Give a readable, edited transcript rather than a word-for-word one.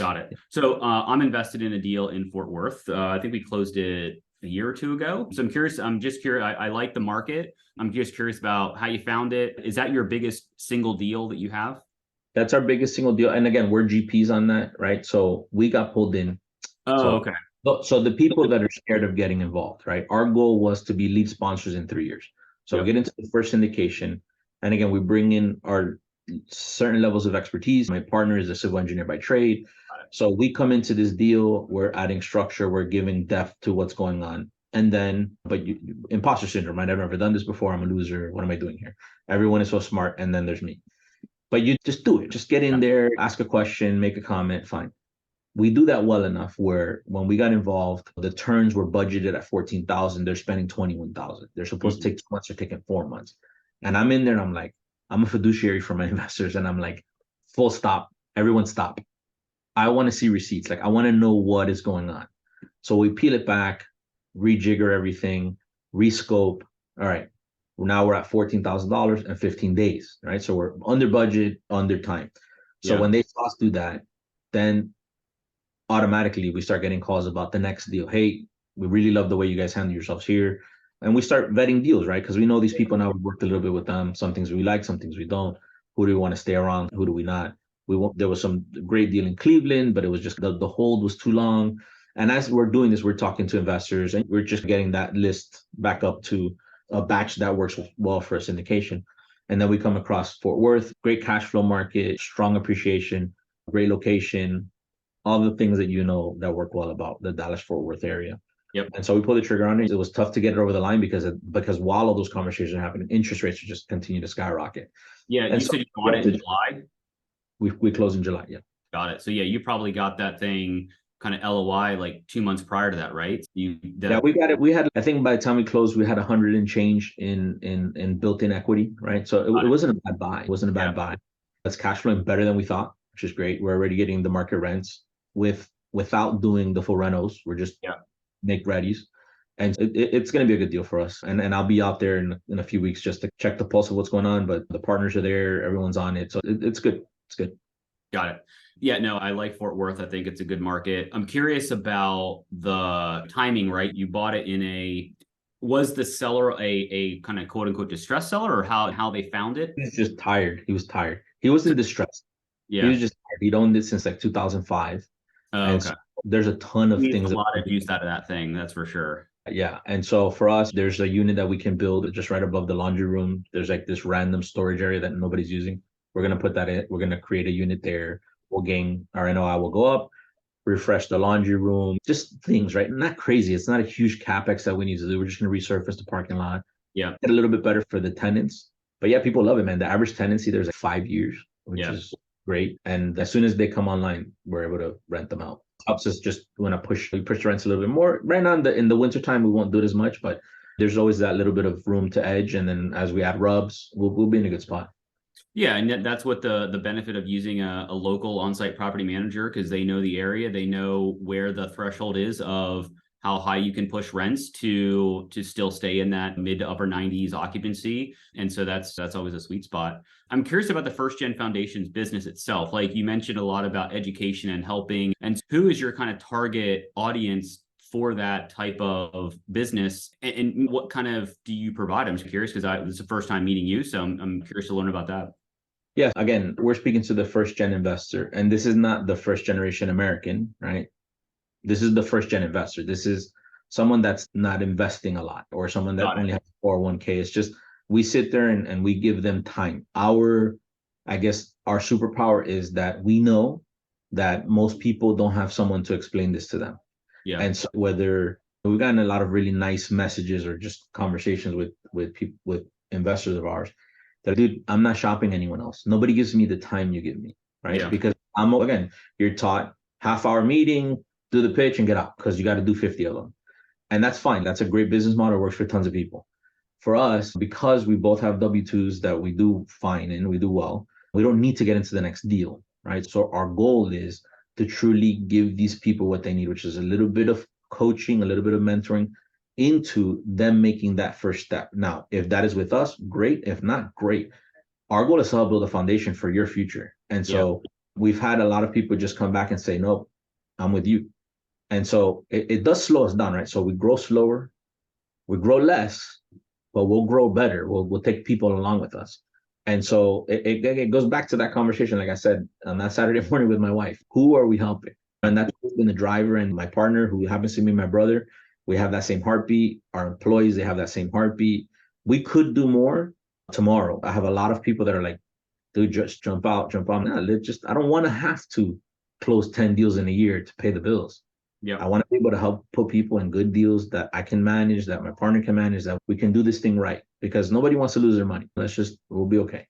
Got it. So I'm invested in a deal in Fort Worth. I think we closed it a year or two ago. So I'm curious. I'm just curious. I like the market. I'm just curious about how you found it. Is that your biggest single deal that you have? That's our biggest single deal. And again, we're GPs on that, right? So we got pulled in. Oh, So okay. so the people that are scared of getting involved, right? Our goal was to be lead sponsors in 3 years. So we Yep. get into the first syndication. And again, we bring in our certain levels of expertise. My partner is a civil engineer by trade. So we come into this deal, we're adding structure, we're giving depth to what's going on. And then, but imposter syndrome, right? I've never done this before. I'm a loser. What am I doing here? Everyone is so smart. And then there's me. But you just do it. Just get in there, ask a question, make a comment, fine. We do that well enough where when we got involved, the turns were budgeted at 14,000. They're spending 21,000. They're supposed to Mhm. take 2 months, they're taking 4 months. And I'm in there and I'm like, I'm a fiduciary for my investors. And I'm like, full stop. Everyone stop. I want to see receipts. Like I want to know what is going on. So we peel it back, rejigger everything, rescope. All right. Now we're at $14,000 in 15 days, right? So we're under budget, under time. So Yeah. when they saw us do that, then automatically we start getting calls about the next deal. Hey, we really love the way you guys handle yourselves here. And we start vetting deals, right? Because we know these people now. We worked a little bit with them. Some things we like, some things we don't. Who do we want to stay around? Who do we not? There was some great deal in Cleveland, but it was just the hold was too long. And as we're doing this, we're talking to investors and we're just getting that list back up to a batch that works well for a syndication. And then we come across Fort Worth, great cash flow market, strong appreciation, great location, all the things that you know that work well about the Dallas Fort Worth area. Yep. And so we pulled the trigger on it. It was tough to get it over the line because while all those conversations are happening, interest rates just continue to skyrocket. Yeah. And You so said you bought it in July. we closed in July. Yeah. Got it. So yeah, you probably got that thing kind of LOI like 2 months prior to that, right? You Yeah, that. we got it. We had, I think by the time we closed, we had 100 and change in built-in equity, right? So it wasn't a bad buy. It wasn't a Yeah. bad buy. That's cash flowing better than we thought, which is great. We're already getting the market rents without doing the full renos. We're just Yeah. make readies. And it's going to be a good deal for us. And I'll be out there in a few weeks just to check the pulse of what's going on. But the partners are there, everyone's on it, so it's good. It's good. Got it. Yeah, no, I like Fort Worth. I think it's a good market. I'm curious about the timing, right? You bought it in was the seller a kind of quote unquote distressed seller or how they found it? He's just tired. He was tired. He wasn't distressed. He Yeah. was just tired. He'd owned it since like 2005, Oh, and okay. so there's a ton of Needs things a that lot of juice out of that thing, that's for sure. yeah. And so for us, there's a unit that we can build just right above the laundry room. There's like this random storage area that nobody's using. We're gonna put that in. We're gonna create a unit there. We'll gain our NOI will go up, refresh the laundry room, just things, right? Not crazy. It's not a huge capex that we need to do. We're just gonna resurface the parking lot, Yeah. get a little bit better for the tenants. But yeah, people love it, man. The average tenancy there's like 5 years, which Yeah. is great. And as soon as they come online, we're able to rent them out. Helps us just want to push the rents a little bit more. Right now in the winter time, we won't do it as much, but there's always that little bit of room to edge. And then as we add rubs, we'll be in a good spot. Yeah, and that's what the benefit of using a local on-site property manager, because they know the area, they know where the threshold is of how high you can push rents to still stay in that mid to upper 90s occupancy. And so that's always a sweet spot. I'm curious about the First Gen Foundations business itself. Like you mentioned a lot about education and helping. And who is your kind of target audience for that type of business, and what kind of do you provide? I'm just curious because this is the first time meeting you, so I'm curious to learn about that. Yeah, again, we're speaking to the first gen investor, and this is not the first generation American, right? This is the first gen investor. This is someone that's not investing a lot or someone that Got it. only has 401k. It's just we sit there and we give them time. I guess our superpower is that we know that most people don't have someone to explain this to them. Yeah. And so whether we've gotten a lot of really nice messages or just conversations with people with investors of ours that dude, I'm not shopping anyone else. Nobody gives me the time you give me, right? Yeah. Because again, you're taught half-hour meeting, do the pitch and get out because you got to do 50 of them. And that's fine. That's a great business model, works for tons of people. For us, because we both have W-2s that we do fine and we do well, we don't need to get into the next deal, right? So our goal is to truly give these people what they need, which is a little bit of coaching, a little bit of mentoring into them making that first step. Now, if that is with us, great. If not, great. Our goal is to help build a foundation for your future. And Yeah. so we've had a lot of people just come back and say, nope, I'm with you. And so it does slow us down, right? So we grow slower, we grow less, but we'll grow better. We'll take people along with us. And so it goes back to that conversation, like I said, on that Saturday morning with my wife. Who are we helping? And that's been the driver, and my partner, who happens to be my brother. We have that same heartbeat. Our employees, they have that same heartbeat. We could do more tomorrow. I have a lot of people that are like, dude, just jump out, jump out. Nah, I don't want to have to close 10 deals in a year to pay the bills. Yeah. I want to be able to help put people in good deals that I can manage, that my partner can manage, that we can do this thing right, because nobody wants to lose their money. We'll be okay.